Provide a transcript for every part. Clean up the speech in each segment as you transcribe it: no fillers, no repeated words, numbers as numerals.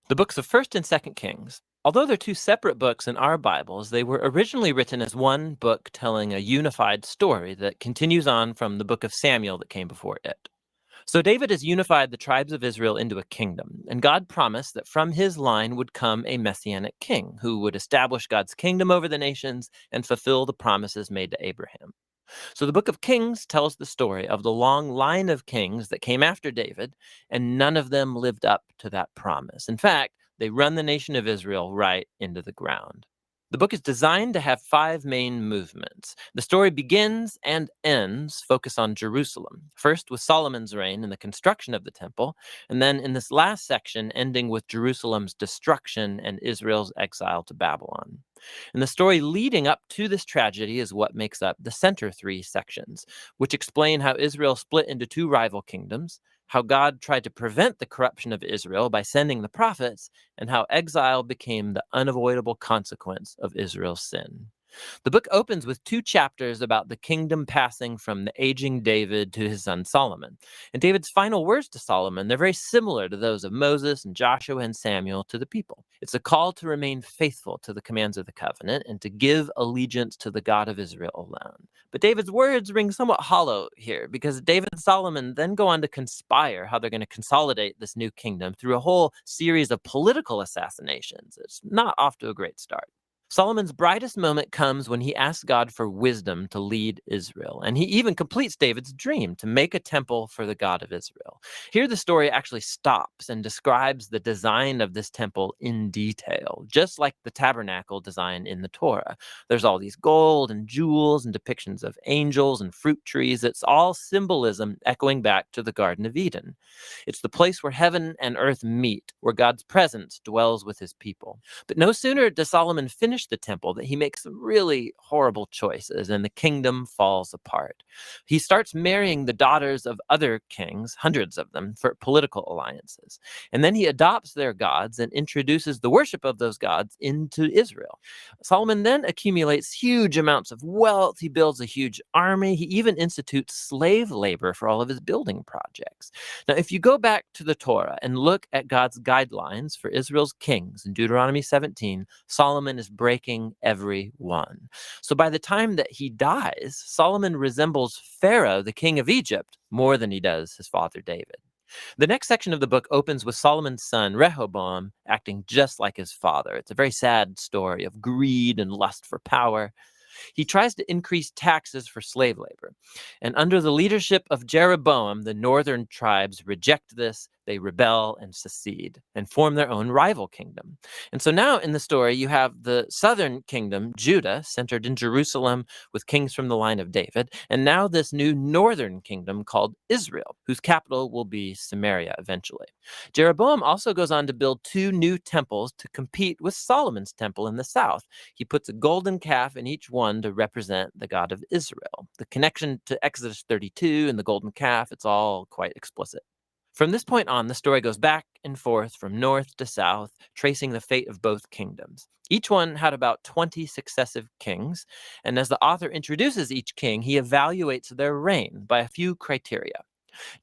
The books of 1st and 2nd Kings. Although they're two separate books in our Bibles, they were originally written as one book telling a unified story that continues on from the book of Samuel that came before it. So David has unified the tribes of Israel into a kingdom, and God promised that from his line would come a messianic king who would establish God's kingdom over the nations and fulfill the promises made to Abraham. So the book of Kings tells the story of the long line of kings that came after David, and none of them lived up to that promise. In fact, they run the nation of Israel right into the ground. The book is designed to have 5 main movements. The story begins and ends focus on Jerusalem, first with Solomon's reign and the construction of the temple, and then in this last section ending with Jerusalem's destruction and Israel's exile to Babylon. And the story leading up to this tragedy is what makes up the center 3 sections, which explain how Israel split into 2 rival kingdoms, how God tried to prevent the corruption of Israel by sending the prophets, and how exile became the unavoidable consequence of Israel's sin. The book opens with 2 chapters about the kingdom passing from the aging David to his son Solomon. And David's final words to Solomon, they're very similar to those of Moses and Joshua and Samuel to the people. It's a call to remain faithful to the commands of the covenant and to give allegiance to the God of Israel alone. But David's words ring somewhat hollow here because David and Solomon then go on to conspire how they're going to consolidate this new kingdom through a whole series of political assassinations. It's not off to a great start. Solomon's brightest moment comes when he asks God for wisdom to lead Israel, and he even completes David's dream to make a temple for the God of Israel. Here the story actually stops and describes the design of this temple in detail, just like the tabernacle design in the Torah. There's all these gold and jewels and depictions of angels and fruit trees. It's all symbolism echoing back to the Garden of Eden. It's the place where heaven and earth meet, where God's presence dwells with his people. But no sooner does Solomon finish the temple that he makes some really horrible choices and the kingdom falls apart. He starts marrying the daughters of other kings, hundreds of them, for political alliances. And then he adopts their gods and introduces the worship of those gods into Israel. Solomon then accumulates huge amounts of wealth. He builds a huge army. He even institutes slave labor for all of his building projects. Now, if you go back to the Torah and look at God's guidelines for Israel's kings in Deuteronomy 17, Solomon is breaking every one. So by the time that he dies, Solomon resembles Pharaoh, the king of Egypt, more than he does his father David. The next section of the book opens with Solomon's son, Rehoboam, acting just like his father. It's a very sad story of greed and lust for power. He tries to increase taxes for slave labor. And under the leadership of Jeroboam, the northern tribes reject this, they rebel and secede and form their own rival kingdom. And so now in the story, you have the southern kingdom, Judah, centered in Jerusalem with kings from the line of David, and now this new northern kingdom called Israel, whose capital will be Samaria eventually. Jeroboam also goes on to build 2 new temples to compete with Solomon's temple in the south. He puts a golden calf in each one to represent the God of Israel. The connection to Exodus 32 and the golden calf, it's all quite explicit. From this point on, the story goes back and forth from north to south, tracing the fate of both kingdoms. Each one had about 20 successive kings, and as the author introduces each king, he evaluates their reign by a few criteria.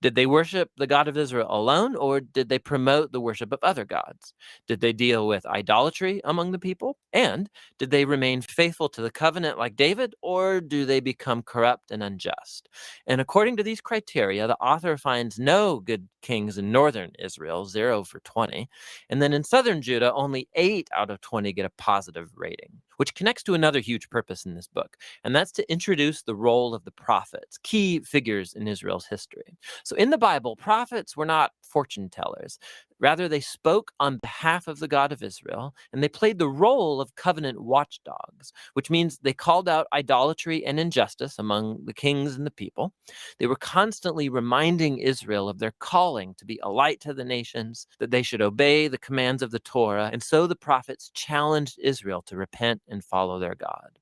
Did they worship the God of Israel alone, or did they promote the worship of other gods? Did they deal with idolatry among the people? And did they remain faithful to the covenant like David, or do they become corrupt and unjust? And according to these criteria, the author finds no good kings in northern Israel, 0 for 20. And then in southern Judah, only 8 out of 20 get a positive rating, which connects to another huge purpose in this book, and that's to introduce the role of the prophets, key figures in Israel's history. So in the Bible, prophets were not fortune tellers. Rather, they spoke on behalf of the God of Israel, and they played the role of covenant watchdogs, which means they called out idolatry and injustice among the kings and the people. They were constantly reminding Israel of their calling to be a light to the nations, that they should obey the commands of the Torah, and so the prophets challenged Israel to repent and follow their God.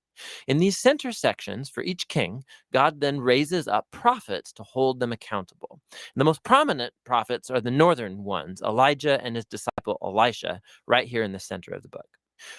In these center sections for each king, God then raises up prophets to hold them accountable. And the most prominent prophets are the northern ones, Elijah and his disciple Elisha, right here in the center of the book.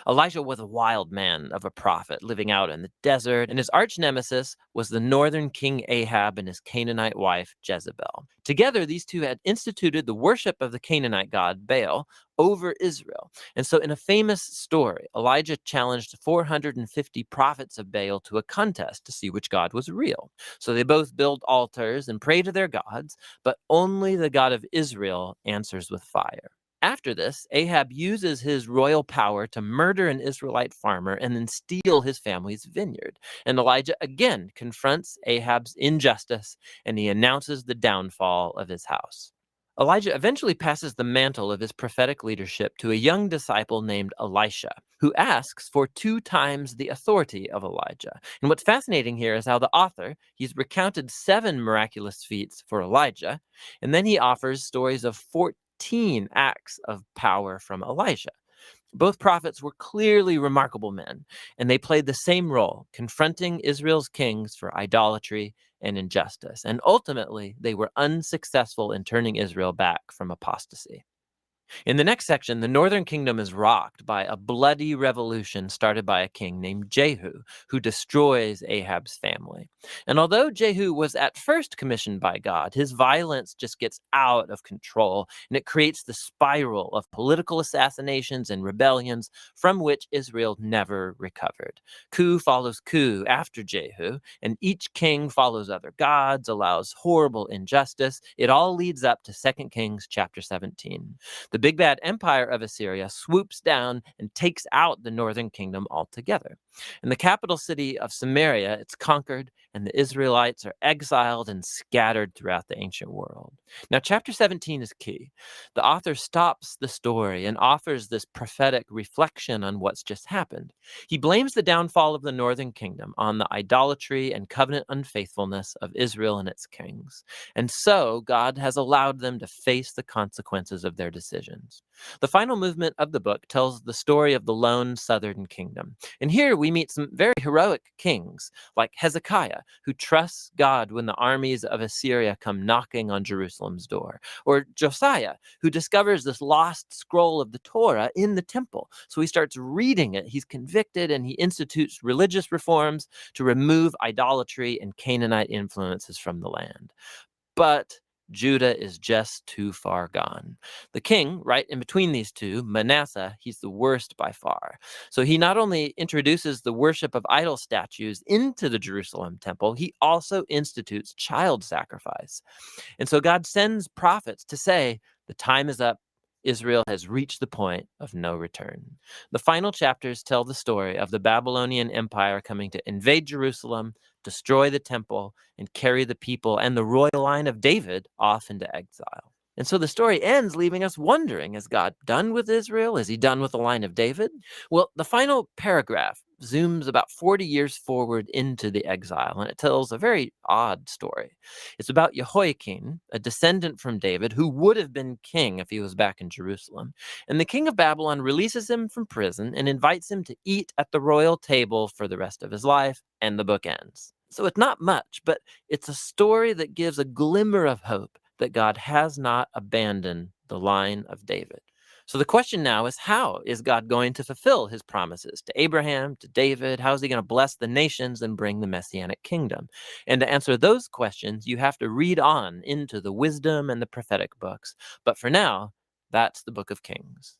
Elijah was a wild man of a prophet living out in the desert, and his arch nemesis was the northern king Ahab and his Canaanite wife Jezebel. Together, these two had instituted the worship of the Canaanite god Baal over Israel. And so, in a famous story, Elijah challenged 450 prophets of Baal to a contest to see which god was real. So they both build altars and pray to their gods, but only the God of Israel answers with fire. After this, Ahab uses his royal power to murder an Israelite farmer and then steal his family's vineyard. And Elijah again confronts Ahab's injustice, and he announces the downfall of his house. Elijah eventually passes the mantle of his prophetic leadership to a young disciple named Elisha, who asks for 2 times the authority of Elijah. And what's fascinating here is how the author, he's recounted 7 miraculous feats for Elijah, and then he offers stories of 14 acts of power from Elisha. Both prophets were clearly remarkable men, and they played the same role, confronting Israel's kings for idolatry and injustice. And ultimately, they were unsuccessful in turning Israel back from apostasy. In the next section, the northern kingdom is rocked by a bloody revolution started by a king named Jehu, who destroys Ahab's family. And although Jehu was at first commissioned by God, his violence just gets out of control, and it creates the spiral of political assassinations and rebellions from which Israel never recovered. Coup follows coup after Jehu, and each king follows other gods, allows horrible injustice. It all leads up to 2 Kings chapter 17. The big bad empire of Assyria swoops down and takes out the northern kingdom altogether. In the capital city of Samaria, it's conquered, and the Israelites are exiled and scattered throughout the ancient world. Now, chapter 17 is key. The author stops the story and offers this prophetic reflection on what's just happened. He blames the downfall of the northern kingdom on the idolatry and covenant unfaithfulness of Israel and its kings. And so, God has allowed them to face the consequences of their decisions. The final movement of the book tells the story of the lone southern kingdom. And here we meet some very heroic kings, like Hezekiah, who trusts God when the armies of Assyria come knocking on Jerusalem's door, or Josiah, who discovers this lost scroll of the Torah in the temple. So he starts reading it, he's convicted, and he institutes religious reforms to remove idolatry and Canaanite influences from the land. But Judah is just too far gone. The king, right in between these two, Manasseh, he's the worst by far. So he not only introduces the worship of idol statues into the Jerusalem temple, he also institutes child sacrifice. And so God sends prophets to say, the time is up. Israel has reached the point of no return. The final chapters tell the story of the Babylonian Empire coming to invade Jerusalem, destroy the temple, and carry the people and the royal line of David off into exile. And so the story ends leaving us wondering, is God done with Israel? Is he done with the line of David? Well, the final paragraph zooms about 40 years forward into the exile, and it tells a very odd story. It's about Jehoiakim, a descendant from David, who would have been king if he was back in Jerusalem. And the king of Babylon releases him from prison and invites him to eat at the royal table for the rest of his life, and the book ends. So it's not much, but it's a story that gives a glimmer of hope that God has not abandoned the line of David. So the question now is, how is God going to fulfill his promises to Abraham, to David? How is he going to bless the nations and bring the Messianic kingdom? And to answer those questions, you have to read on into the wisdom and the prophetic books. But for now, that's the book of Kings.